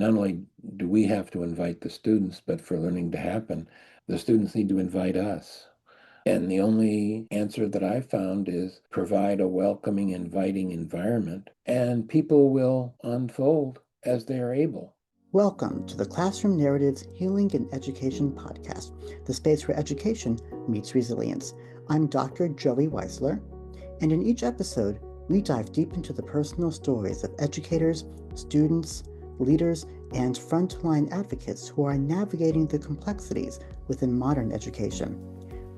Not only do we have to invite the students, but for learning to happen, the students need to invite us. And the only answer that I've found is provide a welcoming, inviting environment, and people will unfold as they are able. Welcome to the Classroom Narratives Healing and Education podcast, the space where education meets resilience. I'm Dr. Joey Weisler, and in each episode, we dive deep into the personal stories of educators, students, leaders, and frontline advocates who are navigating the complexities within modern education.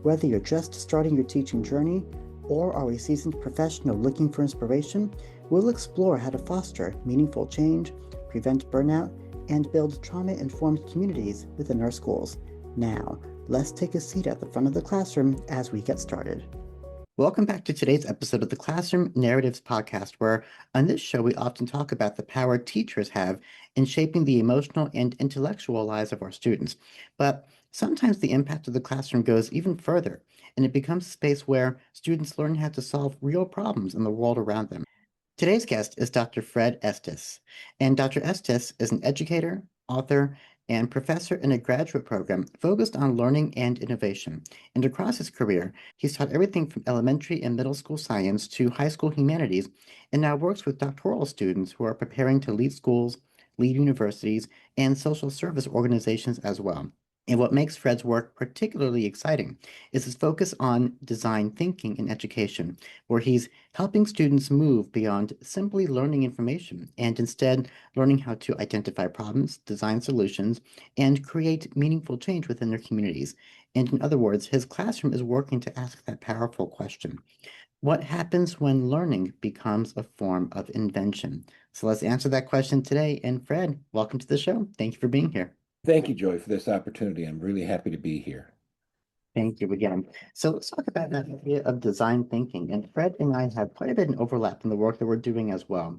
Whether you're just starting your teaching journey or are a seasoned professional looking for inspiration, we'll explore how to foster meaningful change, prevent burnout, and build trauma-informed communities within our schools. Now, let's take a seat at the front of the classroom as we get started. Welcome back to today's episode of the Classroom Narratives podcast, where on this show we often talk about the power teachers have in shaping the emotional and intellectual lives of our students. But sometimes the impact of the classroom goes even further, and it becomes a space where students learn how to solve real problems in the world around them. Today's guest is Dr. Fred Estes, and Dr. Estes is an educator, author, and professor in a graduate program focused on learning and innovation. And across his career, he's taught everything from elementary and middle school science to high school humanities, and now works with doctoral students who are preparing to lead schools, lead universities, and social service organizations as well. And what makes Fred's work particularly exciting is his focus on design thinking in education, where he's helping students move beyond simply learning information and instead learning how to identify problems, design solutions, and create meaningful change within their communities. And in other words, his classroom is working to ask that powerful question: what happens when learning becomes a form of invention? So let's answer that question today. And Fred, welcome to the show. Thank you for being here. Thank you, Joy, for this opportunity. I'm really happy to be here. Thank you again. So let's talk about that idea of design thinking. And Fred and I have quite a bit of overlap in the work that we're doing as well.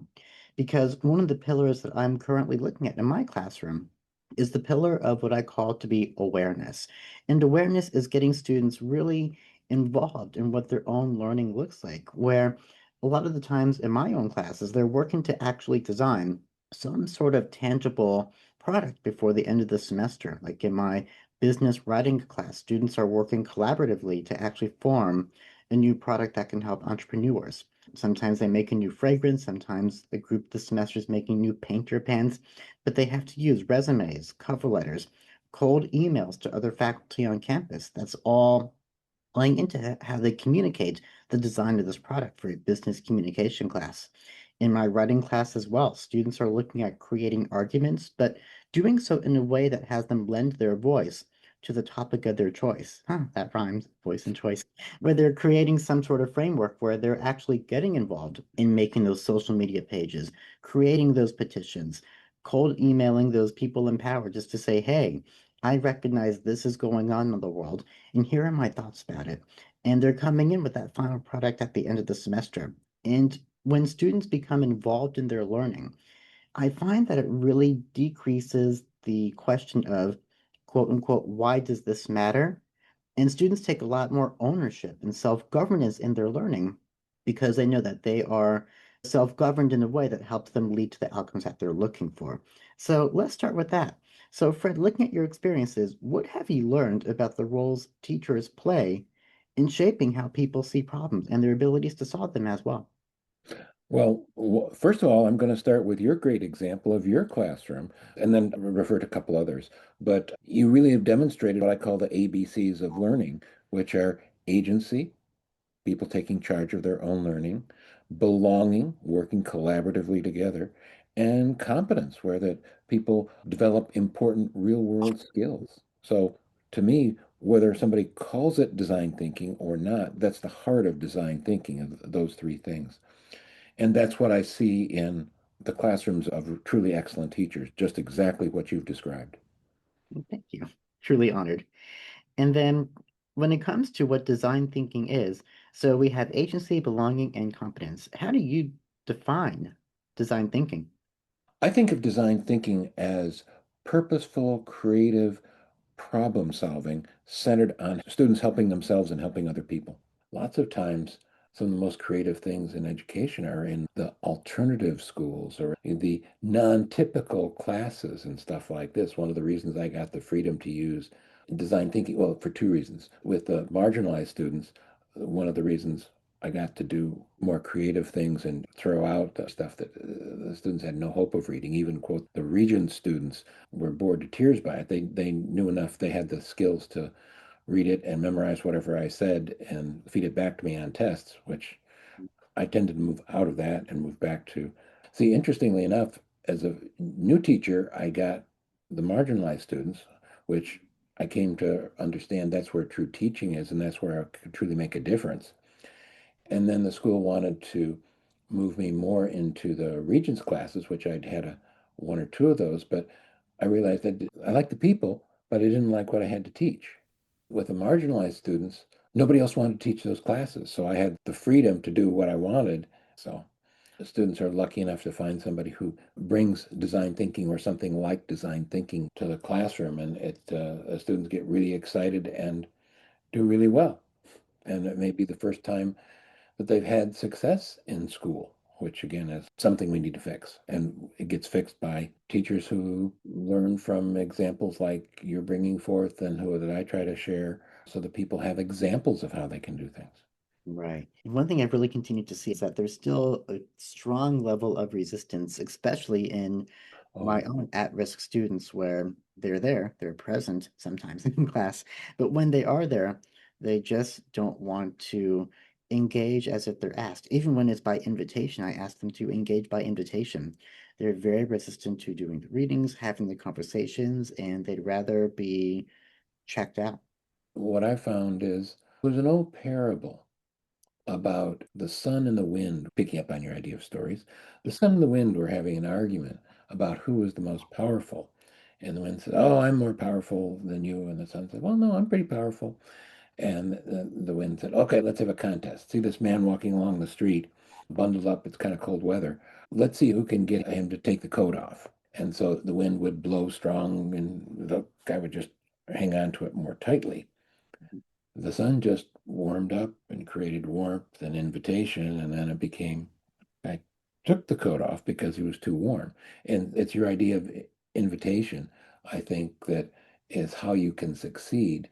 Because one of the pillars that I'm currently looking at in my classroom is the pillar of what I call to be awareness. And awareness is getting students really involved in what their own learning looks like, where a lot of the times in my own classes, they're working to actually design some sort of tangible product before the end of the semester. Like in my business writing class, students are working collaboratively to actually form a new product that can help entrepreneurs. Sometimes they make a new fragrance, sometimes a group this semester is making new painter pens, but they have to use resumes, cover letters, cold emails to other faculty on campus. That's all playing into how they communicate the design of this product for a business communication class. In my writing class as well, students are looking at creating arguments, but doing so in a way that has them lend their voice to the topic of their choice. Huh, that rhymes, voice and choice. Where they're creating some sort of framework where they're actually getting involved in making those social media pages, creating those petitions, cold emailing those people in power just to say, hey, I recognize this is going on in the world, and here are my thoughts about it. And they're coming in with that final product at the end of the semester. And when students become involved in their learning, I find that it really decreases the question of, quote unquote, why does this matter? And students take a lot more ownership and self-governance in their learning because they know that they are self-governed in a way that helps them lead to the outcomes that they're looking for. So let's start with that. So, Fred, looking at your experiences, what have you learned about the roles teachers play in shaping how people see problems and their abilities to solve them as well? Well, first of all, I'm going to start with your great example of your classroom and then refer to a couple others. But you really have demonstrated what I call the ABCs of learning, which are agency, people taking charge of their own learning, belonging, working collaboratively together, and competence, where that people develop important real world skills. So to me, whether somebody calls it design thinking or not, that's the heart of design thinking, of those three things. And that's what I see in the classrooms of truly excellent teachers, just exactly what you've described. Thank you. Truly honored. And then when it comes to what design thinking is, so we have agency, belonging, and competence. How do you define design thinking? I think of design thinking as purposeful, creative problem solving centered on students helping themselves and helping other people. Lots of times some of the most creative things in education are in the alternative schools or the non-typical classes and stuff like this. One of the reasons I got the freedom to use design thinking, well, for two reasons. With the marginalized students, one of the reasons I got to do more creative things and throw out the stuff that the students had no hope of reading. Even, quote, the Regent students were bored to tears by it. They knew enough, they had the skills to read it and memorize whatever I said and feed it back to me on tests, which I tended to move out of that and move back to. See, interestingly enough, as a new teacher, I got the marginalized students, which I came to understand that's where true teaching is, and that's where I could truly make a difference. And then the school wanted to move me more into the Regents classes, which I'd had one or two of those, but I realized that I liked the people, but I didn't like what I had to teach. With the marginalized students, nobody else wanted to teach those classes, so I had the freedom to do what I wanted. So the students are lucky enough to find somebody who brings design thinking or something like design thinking to the classroom, and students get really excited and do really well. And it may be the first time that they've had success in school, which again is something we need to fix. And it gets fixed by teachers who learn from examples like you're bringing forth and who that I try to share so that people have examples of how they can do things. Right. And one thing I've really continued to see is that there's still a strong level of resistance, especially in Oh, my own at-risk students, where they're there, they're present sometimes in class, but when they are there, they just don't want to engage as if they're asked. Even when it's by invitation, I ask them to engage by invitation. They're very resistant to doing the readings, having the conversations, and they'd rather be checked out. what I found is there's an old parable about the sun and the wind, picking up on your idea of stories. The sun and the wind were having an argument about who was the most powerful. And the wind said, "Oh, I'm more powerful than you." And the sun said, "Well, no, I'm pretty powerful." And the wind said, "Okay, let's have a contest. See this man walking along the street, bundled up. It's kind of cold weather. Let's see who can get him to take the coat off." And so the wind would blow strong, and the guy would just hang on to it more tightly. The sun just warmed up and created warmth and invitation, and then it became, I took the coat off because he was too warm. And it's your idea of invitation, I think, that is how you can succeed.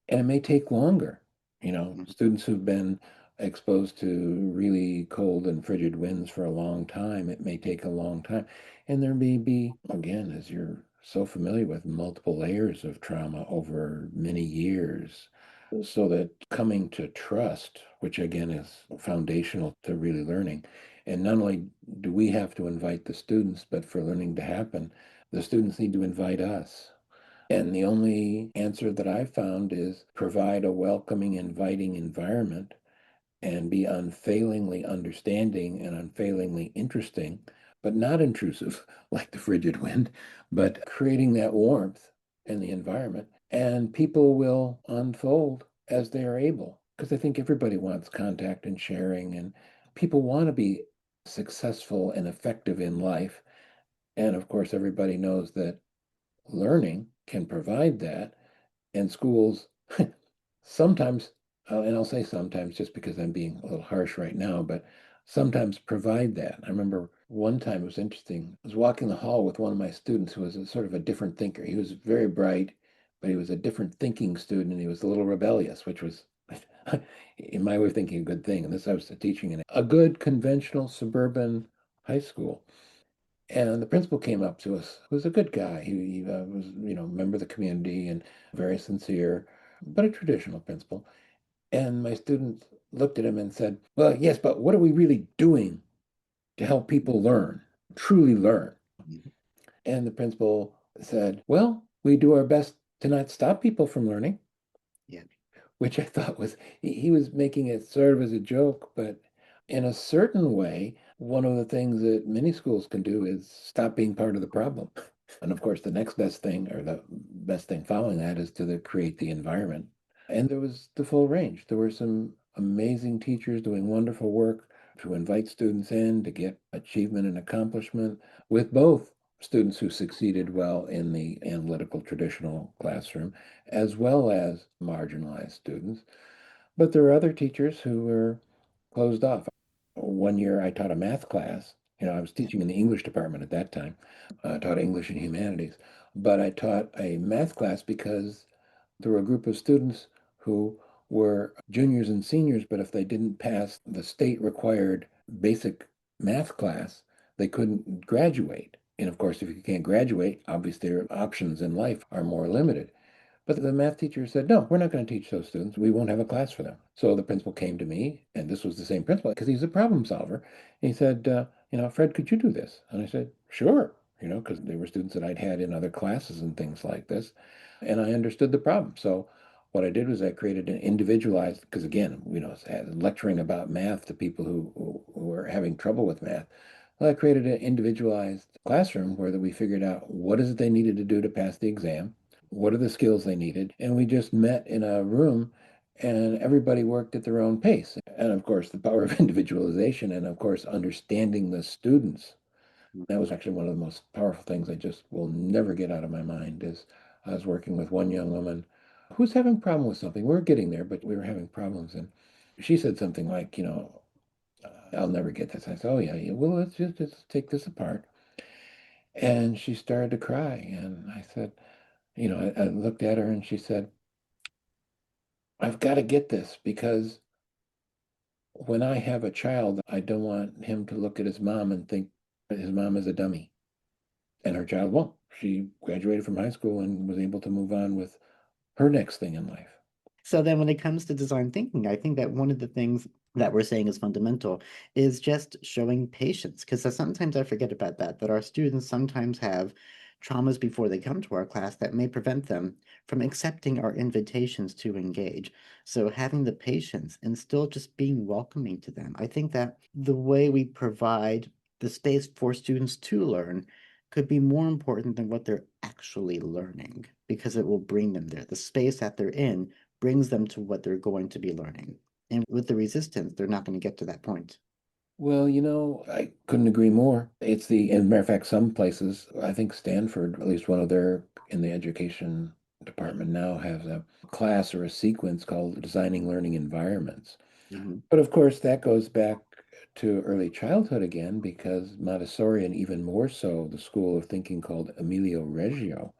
And it may take longer. Mhm. Students who've been exposed to really cold and frigid winds for a long time, it may take a long time. And there may be, again, as you're so familiar with, multiple layers of trauma over many years. So that coming to trust, which again is foundational to really learning. And not only do we have to invite the students, but for learning to happen, the students need to invite us. And the only answer that I've found is provide a welcoming, inviting environment and be unfailingly understanding and unfailingly interesting, but not intrusive like the frigid wind, but creating that warmth in the environment. And people will unfold as they are able, because I think everybody wants contact and sharing, and people want to be successful and effective in life. And of course, everybody knows that learning can provide that, and schools sometimes, and I'll say sometimes just because I'm being a little harsh right now, but sometimes provide that. I remember one time it was interesting. I was walking the hall with one of my students who was a sort of a different thinker. He was very bright, but he was a different thinking student and he was a little rebellious, which was, in my way of thinking, a good thing. And this I was teaching in a good conventional suburban high school. And the principal came up to us, who was a good guy. He was, a member of the community and very sincere, but a traditional principal. And my students looked at him and said, "Well, yes, but what are we really doing to help people learn, truly learn?" Mhm. And the principal said, "Well, we do our best to not stop people from learning," Yeah. which I thought was, he was making it sort of as a joke, but in a certain way, one of the things that many schools can do is stop being part of the problem. And of course, the next best thing, or the best thing following that, is to create the environment. And there was the full range. There were some amazing teachers doing wonderful work to invite students in to get achievement and accomplishment with both students who succeeded well in the analytical traditional classroom, as well as marginalized students. But there are other teachers who were closed off. One year I taught a math class. I was teaching in the English department at that time. I taught English and humanities, but I taught a math class because there were a group of students who were juniors and seniors, but if they didn't pass the state required basic math class, they couldn't graduate. And of course, if you can't graduate, obviously their options in life are more limited. But the math teacher said, no, we're not going to teach those students. We won't have a class for them. So the principal came to me, and this was the same principal because he's a problem solver. And he said, Fred, could you do this? And I said, sure, because they were students that I'd had in other classes and things like this. And I understood the problem. So what I did was I created an individualized, because again, lecturing about math to people who were having trouble with math. Well, I created an individualized classroom where that we figured out what is it they needed to do to pass the exam, what are the skills they needed, and we just met in a room and everybody worked at their own pace. And of course, the power of individualization and of course, understanding the students. That was actually one of the most powerful things I just will never get out of my mind is I was working with one young woman who was having a problem with something. We were getting there, but we were having problems. And she said something like, I'll never get this. I said, oh, yeah, yeah. Well, let's take this apart. And she started to cry. And I said, I looked at her and she said, I've got to get this because when I have a child, I don't want him to look at his mom and think his mom is a dummy. And her child won't. She graduated from high school and was able to move on with her next thing in life. So then when it comes to design thinking, I think that one of the things that we're saying is fundamental is just showing patience. Because sometimes I forget about that our students sometimes have traumas before they come to our class that may prevent them from accepting our invitations to engage. So having the patience and still just being welcoming to them. I think that the way we provide the space for students to learn could be more important than what they're actually learning because it will bring them there. The space that they're in brings them to what they're going to be learning. And with the resistance, they're not going to get to that point. Well, I couldn't agree more. As a matter of fact, some places, I think Stanford, at least one of their in the education department now has a class or a sequence called Designing Learning Environments. Mhm. But of course, that goes back to early childhood again because Montessori, and even more so, the school of thinking called Emilio Reggio,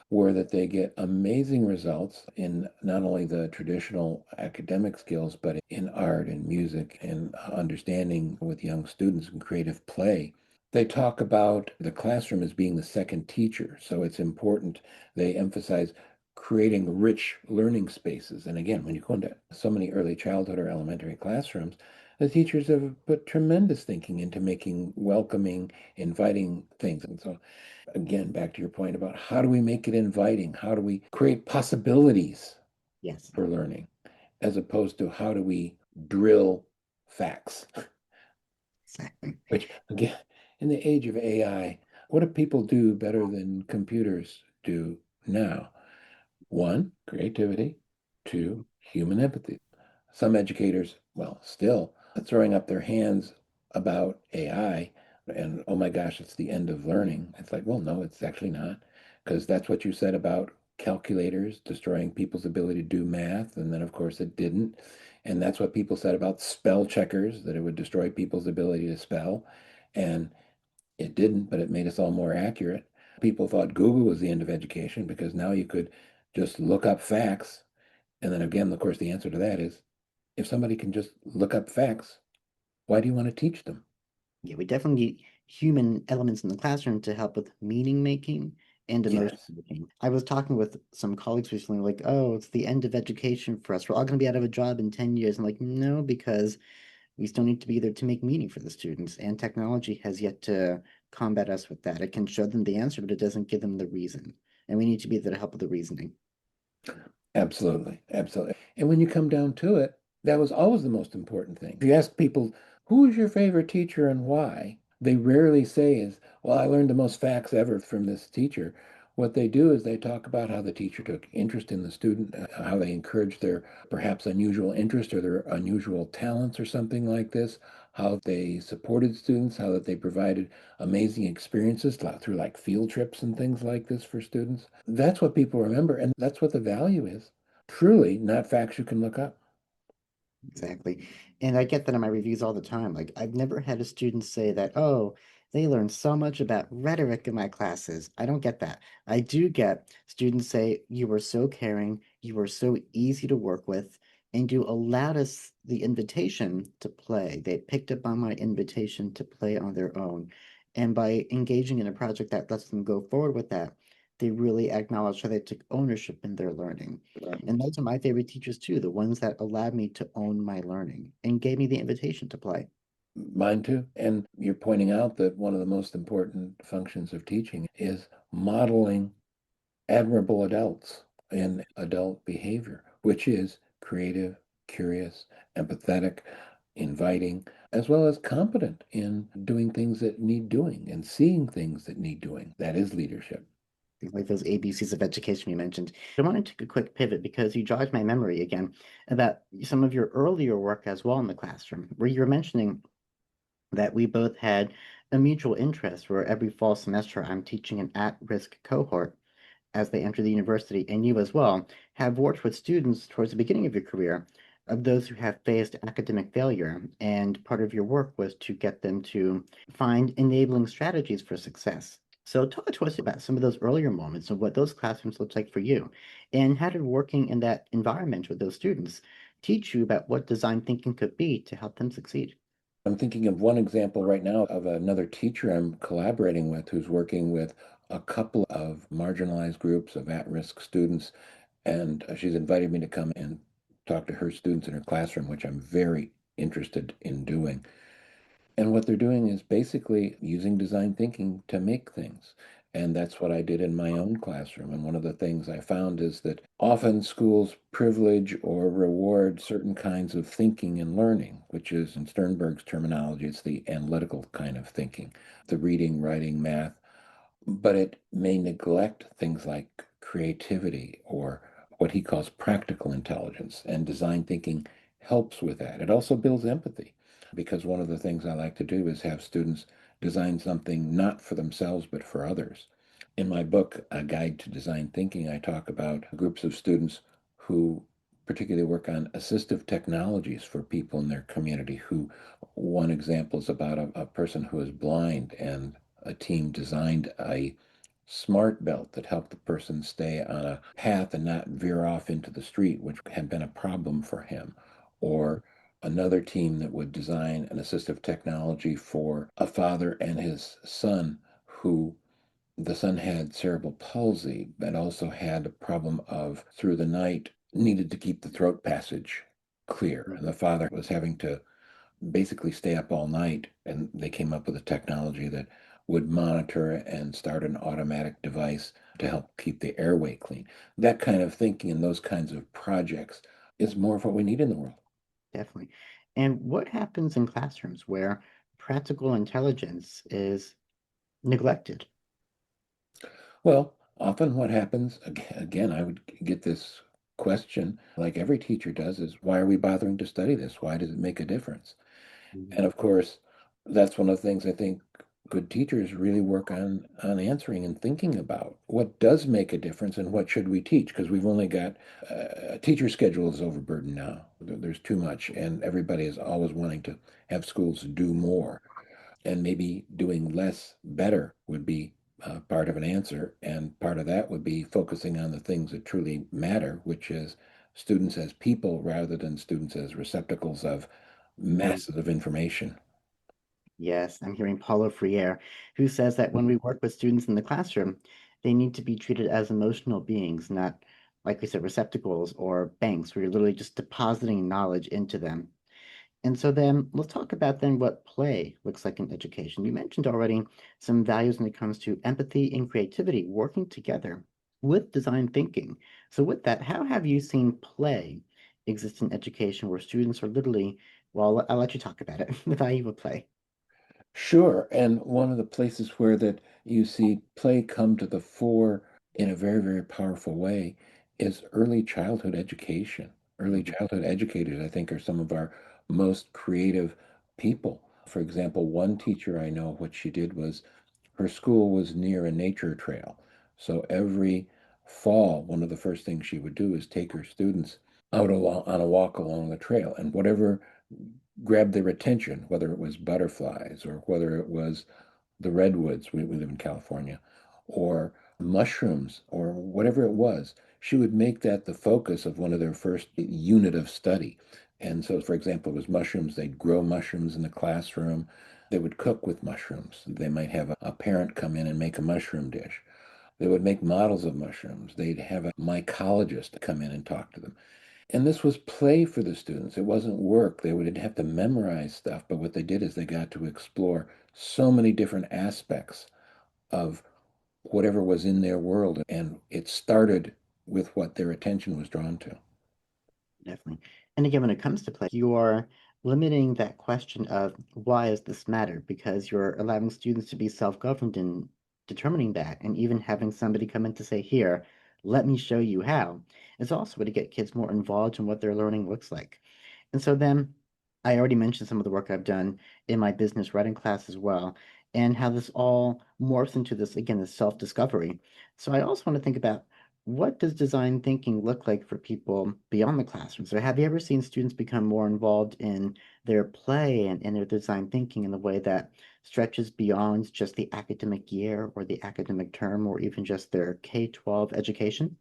where that they get amazing results in not only the traditional academic skills, but in art and music and understanding with young students and creative play. They talk about the classroom as being the second teacher. So it's important. They emphasize creating rich learning spaces. And again, when you go into so many early childhood or elementary classrooms, the teachers have put tremendous thinking into making welcoming, inviting things. And so again, back to your point about how do we make it inviting? How do we create possibilities Yes, for learning as opposed to how do we drill facts? exactly. Which, again, in the age of AI, what do people do better than computers do now? One, creativity. Two, human empathy. Some educators, well, still throwing up their hands about AI and, oh my gosh, it's the end of learning. It's like, well, no, it's actually not, because that's what you said about calculators destroying people's ability to do math. And then, of course, it didn't. And that's what people said about spell checkers, that it would destroy people's ability to spell. And it didn't, but it made us all more accurate. People thought Google was the end of education because now you could just look up facts. And then again, of course, the answer to that is if somebody can just look up facts, why do you want to teach them? Yeah, we definitely need human elements in the classroom to help with meaning making and emotion Yes, making. I was talking with some colleagues recently, like, oh, it's the end of education for us. We're all going to be out of a job in 10 years. I'm like, no, because we still need to be there to make meaning for the students. And technology has yet to combat us with that. It can show them the answer, but it doesn't give them the reason. And we need to be there to help with the reasoning. absolutely. Absolutely. And when you come down to it, that was always the most important thing. If you ask people, who is your favorite teacher and why? They rarely say is, well, I learned the most facts ever from this teacher. What they do is they talk about how the teacher took interest in the student, how they encouraged their perhaps unusual interest or their unusual talents or something like this, how they supported students, how that they provided amazing experiences through like field trips and things like this for students. That's what people remember, and that's what the value is. Truly, not facts you can look up. Exactly. And I get that in my reviews all the time. Like, I've never had a student say that, oh, they learned so much about rhetoric in my classes. I don't get that. I do get students say, you were so caring, you were so easy to work with, and you allowed us the invitation to play. They picked up on my invitation to play on their own. And by engaging in a project that lets them go forward with that, they really acknowledge how they took ownership in their learning. And those are my favorite teachers too, the ones that allowed me to own my learning and gave me the invitation to play. Mine too. And you're pointing out that one of the most important functions of teaching is modeling admirable adults in adult behavior, which is creative, curious, empathetic, inviting, as well as competent in doing things that need doing and seeing things that need doing. That is leadership. Like those ABCs of education you mentioned. I want to take a quick pivot because you jogged my memory again about some of your earlier work as well in the classroom, where you were mentioning that we both had a mutual interest where every fall semester I'm teaching an at-risk cohort as they enter the university, and you as well, have worked with students towards the beginning of your career of those who have faced academic failure. And part of your work was to get them to find enabling strategies for success. So talk to us about some of those earlier moments and what those classrooms looked like for you. And how did working in that environment with those students teach you about what design thinking could be to help them succeed? I'm thinking of one example right now of another teacher I'm collaborating with who's working with a couple of marginalized groups of at-risk students, and she's invited me to come and talk to her students in her classroom, which I'm very interested in doing. And what they're doing is basically using design thinking to make things. And that's what I did in my own classroom. And one of the things I found is that often schools privilege or reward certain kinds of thinking and learning, which is, in Sternberg's terminology, it's the analytical kind of thinking, the reading, writing, math, but it may neglect things like creativity or what he calls practical intelligence. And design thinking helps with that. It also builds empathy because one of the things I like to do is have students design something not for themselves but for others. In my book, A Guide to Design Thinking, I talk about groups of students who particularly work on assistive technologies for people in their community. Who one example is about a person who is blind, and a team designed a smart belt that helped the person stay on a path and not veer off into the street, which had been a problem for him. Or another team that would design an assistive technology for a father and his son who the son had cerebral palsy, but also had a problem of through the night needed to keep the throat passage clear. And the father was having to basically stay up all night. And they came up with a technology that would monitor and start an automatic device to help keep the airway clean. That kind of thinking and those kinds of projects is more of what we need in the world. Definitely. And what happens in classrooms where practical intelligence is neglected? Well, often what happens, again, I would get this question, like every teacher does, is why are we bothering to study this? Why does it make a difference? Mhm. And of course, that's one of the things I think good teachers really work on answering and thinking about. What does make a difference and what should we teach? Because we've only got teacher schedule is overburdened now. There's too much, and everybody is always wanting to have schools do more, and maybe doing less better would be part of an answer. And part of that would be focusing on the things that truly matter, which is students as people rather than students as receptacles of Mhm. masses of information. Yes, I'm hearing Paulo Freire, who says that when we work with students in the classroom, they need to be treated as emotional beings, not, like we said, receptacles or banks where you're literally just depositing knowledge into them. And so then let's talk about then what play looks like in education. You mentioned already some values when it comes to empathy and creativity working together with design thinking. So with that, how have you seen play exist in education where students are literally, well, I'll let you talk about it, the value of play. Sure. And one of the places where that you see play come to the fore in a very, very powerful way is early childhood education. Early Mhm. childhood educators, I think, are some of our most creative people. For example, one teacher I know, what she did was her school was near a nature trail. So every fall, one of the first things she would do is take her students on a walk along the trail, and whatever grabbed their attention, whether it was butterflies or whether it was the redwoods, we live in California, or mushrooms or whatever it was, she would make that the focus of one of their first unit of study. And so, for example, it was mushrooms. They'd grow mushrooms in the classroom. They would cook with mushrooms. They might have a parent come in and make a mushroom dish. They would make models of mushrooms. They'd have a mycologist come in and talk to them. And this was play for the students. It wasn't work. They would have to memorize stuff, but what they did is they got to explore so many different aspects of whatever was in their world. And it started with what their attention was drawn to. Definitely. And again, when it comes to play, you are limiting that question of why does this matter? Because you're allowing students to be self-governed in determining that, and even having somebody come in to say, here, let me show you how. It's also a way to get kids more involved in what their learning looks like. And so then I already mentioned some of the work I've done in my business writing class as well, and how this all morphs into this, again, this self-discovery. So I also want to think about what does design thinking look like for people beyond the classroom? So have you ever seen students become more involved in their play and in their design thinking in a way that stretches beyond just the academic year or the academic term or even just their K-12 education?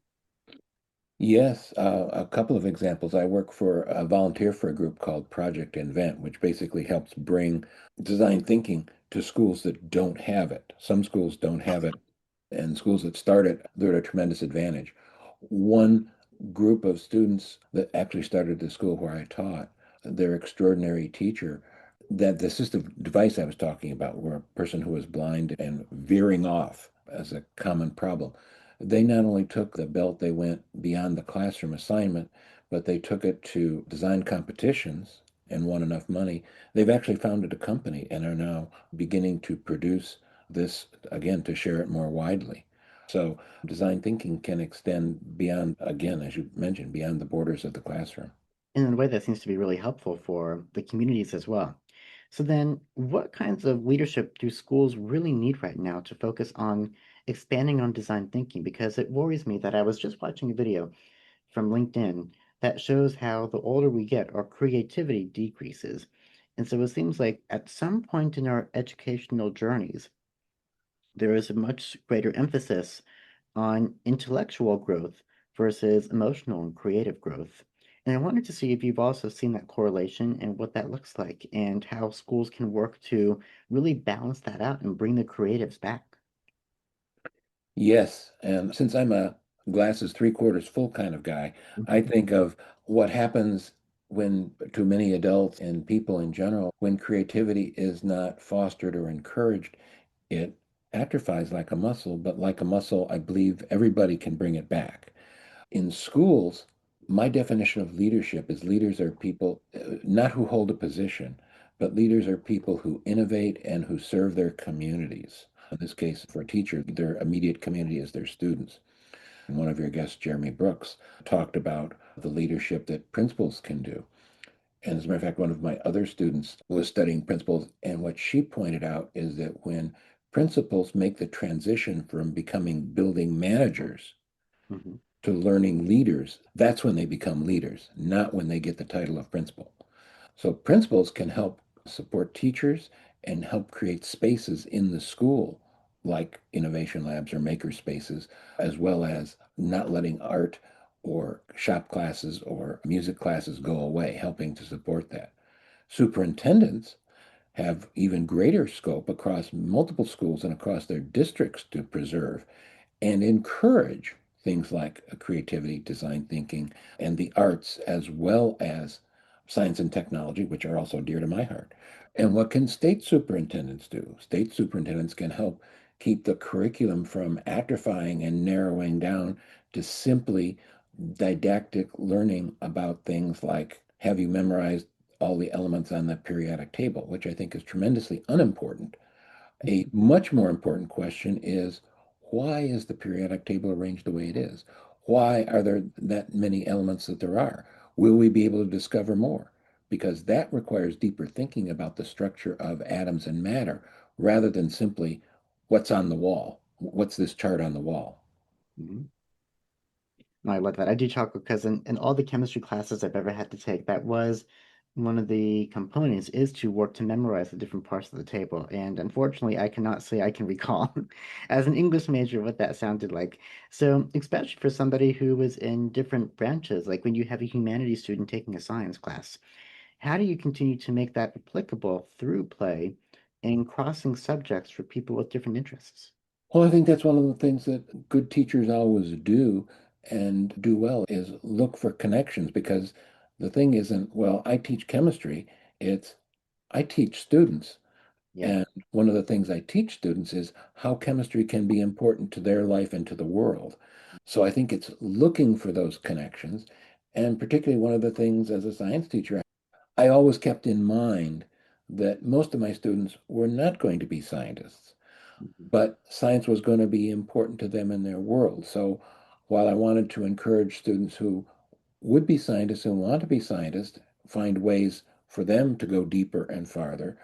Yes, a couple of examples. I work for a volunteer for a group called Project Invent, which basically helps bring design thinking to schools that don't have it. Some schools don't have it, and schools that start it, they're at a tremendous advantage. One group of students that actually started the school where I taught, their extraordinary teacher, that the assistive device I was talking about, where a person who was blind and veering off as a common problem, they not only took the belt, they went beyond the classroom assignment, but they took it to design competitions and won enough money. They've actually founded a company and are now beginning to produce this again to share it more widely. So design thinking can extend beyond, again, as you mentioned, beyond the borders of the classroom. In a way that seems to be really helpful for the communities as well. So then, what kinds of leadership do schools really need right now to focus on expanding on design thinking? Because it worries me that I was just watching a video from LinkedIn that shows how the older we get, our creativity decreases. And so it seems like at some point in our educational journeys, there is a much greater emphasis on intellectual growth versus emotional and creative growth. And I wanted to see if you've also seen that correlation and what that looks like and how schools can work to really balance that out and bring the creatives back. Yes, and since I'm a glasses three-quarters full kind of guy, I Mhm. think of what happens when, to many adults and people in general, when creativity is not fostered or encouraged, it atrophies like a muscle, but like a muscle, I believe everybody can bring it back. In schools, my definition of leadership is leaders are people not who hold a position, but leaders are people who innovate and who serve their communities. In this case, for a teacher, their immediate community is their students. And one of your guests, Jeremy Brooks, talked about the leadership that principals can do. And as a matter of fact, one of my other students was studying principals, and what she pointed out is that when principals make the transition from becoming building managers Mhm. to learning leaders, that's when they become leaders, not when they get the title of principal. So principals can help support teachers and help create spaces in the school, like innovation labs or maker spaces, as well as not letting art or shop classes or music classes go away, helping to support that. Superintendents have even greater scope across multiple schools and across their districts to preserve and encourage things like creativity, design thinking, and the arts, as well as science and technology, which are also dear to my heart. And what can state superintendents do? State superintendents can help keep the curriculum from atrophying and narrowing down to simply didactic learning about things like have you memorized all the elements on the periodic table, which I think is tremendously unimportant. A much more important question is why is the periodic table arranged the way it is? Why are there that many elements that there are? Will we be able to discover more? Because that requires deeper thinking about the structure of atoms and matter rather than simply what's on the wall. What's this chart on the wall? Mhm. I love that. I do chuckle because in all the chemistry classes I've ever had to take, that was one of the components is to work to memorize the different parts of the table. And unfortunately, I cannot say I can recall as an English major what that sounded like. So, especially for somebody who was in different branches, like when you have a humanities student taking a science class, how do you continue to make that applicable through play and crossing subjects for people with different interests? Well, I think that's one of the things that good teachers always do and do well is look for connections because the thing isn't, well, I teach chemistry, it's I teach students. Yeah. And one of the things I teach students is how chemistry can be important to their life and to the world. So I think it's looking for those connections. And particularly one of the things as a science teacher, I always kept in mind that most of my students were not going to be scientists, Mhm. but science was going to be important to them in their world. So while I wanted to encourage students who would be scientists and want to be scientists, find ways for them to go deeper and farther,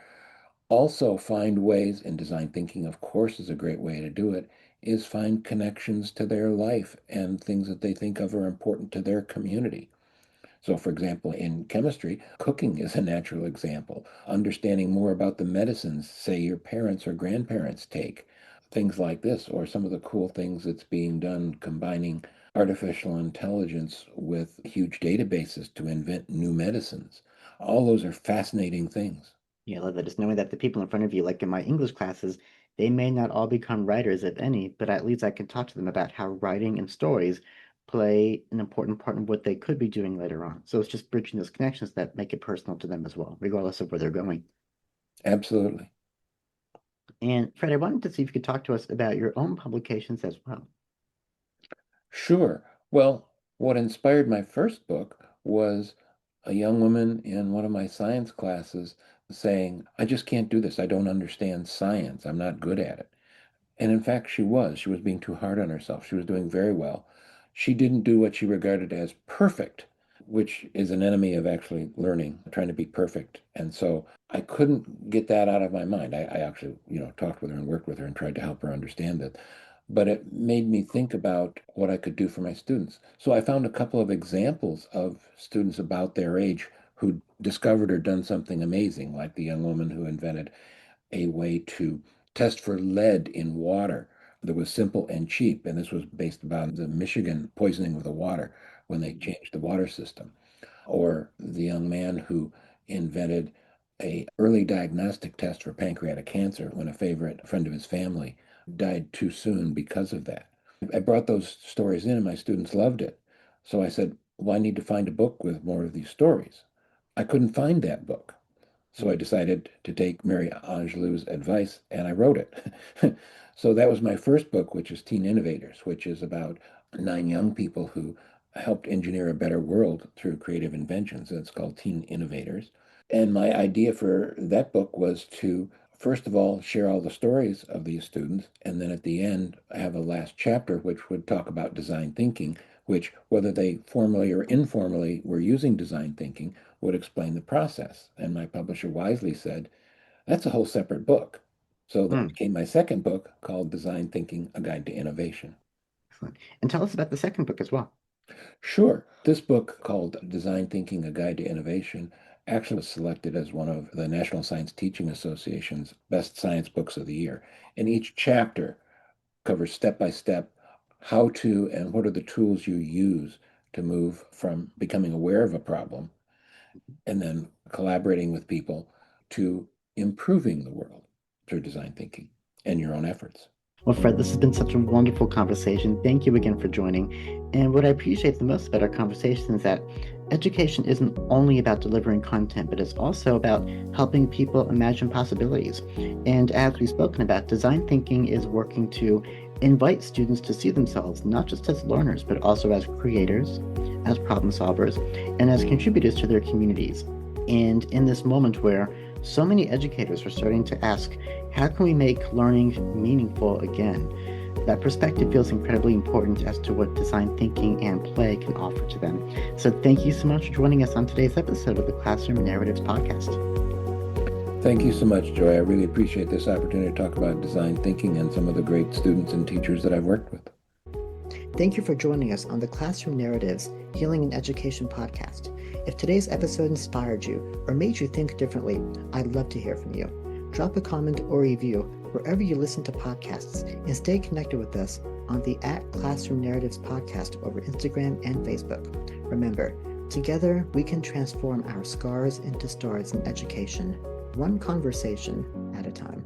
also find ways, and design thinking, of course, is a great way to do it, is find connections to their life and things that they think of are important to their community. So, for example, in chemistry, cooking is a natural example. Understanding more about the medicines, say, your parents or grandparents take, things like this, or some of the cool things that's being done combining artificial intelligence with huge databases to invent new medicines. All those are fascinating things. Yeah, I love that. Just knowing that the people in front of you, like in my English classes, they may not all become writers, if any, but at least I can talk to them about how writing and stories play an important part in what they could be doing later on. So it's just bridging those connections that make it personal to them as well, regardless of where they're going. Absolutely. And Fred, I wanted to see if you could talk to us about your own publications as well. Sure. Well, what inspired my first book was a young woman in one of my science classes saying, I just can't do this. I don't understand science. I'm not good at it. And in fact, she was. She was being too hard on herself. She was doing very well. She didn't do what she regarded as perfect, which is an enemy of actually learning, trying to be perfect. And so I couldn't get that out of my mind. I actually, talked with her and worked with her and tried to help her understand it. But it made me think about what I could do for my students. So I found a couple of examples of students about their age who discovered or done something amazing, like the young woman who invented a way to test for lead in water that was simple and cheap. And this was based upon the Michigan poisoning of the water when they changed the water system. Or the young man who invented a early diagnostic test for pancreatic cancer when a favorite friend of his family died too soon because of that. I brought those stories in and my students loved it. So I said, well, I need to find a book with more of these stories. I couldn't find that book. So I decided to take Mary Angelou's advice and I wrote it. So that was my first book, which is Teen Innovators, which is about 9 young people who helped engineer a better world through creative inventions. And it's called Teen Innovators. And my idea for that book was to, first of all, share all the stories of these students. And then at the end, have a last chapter, which would talk about design thinking, which, whether they formally or informally were using design thinking, would explain the process. And my publisher wisely said, that's a whole separate book. So that Hmm, became my second book called Design Thinking, A Guide to Innovation. excellent. And tell us about the second book as well. Sure. This book called Design Thinking, A Guide to Innovation actually was selected as one of the National Science Teaching Association's best science books of the year. And each chapter covers step by step how to and what are the tools you use to move from becoming aware of a problem and then collaborating with people to improving the world through design thinking and your own efforts. Well, Fred, this has been such a wonderful conversation. Thank you again for joining. And what I appreciate the most about our conversation is that education isn't only about delivering content, but it's also about helping people imagine possibilities. And as we've spoken about, design thinking is working to invite students to see themselves not just as learners, but also as creators, as problem solvers, and as contributors to their communities. And in this moment where so many educators are starting to ask, how can we make learning meaningful again? That perspective feels incredibly important as to what design thinking and play can offer to them. So, thank you so much for joining us on today's episode of the Classroom Narratives Podcast. Thank you so much, Joy. I really appreciate this opportunity to talk about design thinking and some of the great students and teachers that I've worked with. Thank you for joining us on the Classroom Narratives Healing in Education podcast. If today's episode inspired you or made you think differently, I'd love to hear from you. Drop a comment or review wherever you listen to podcasts and stay connected with us on the @Classroom Narratives podcast over Instagram and Facebook. Remember, together we can transform our scars into stars in education, one conversation at a time.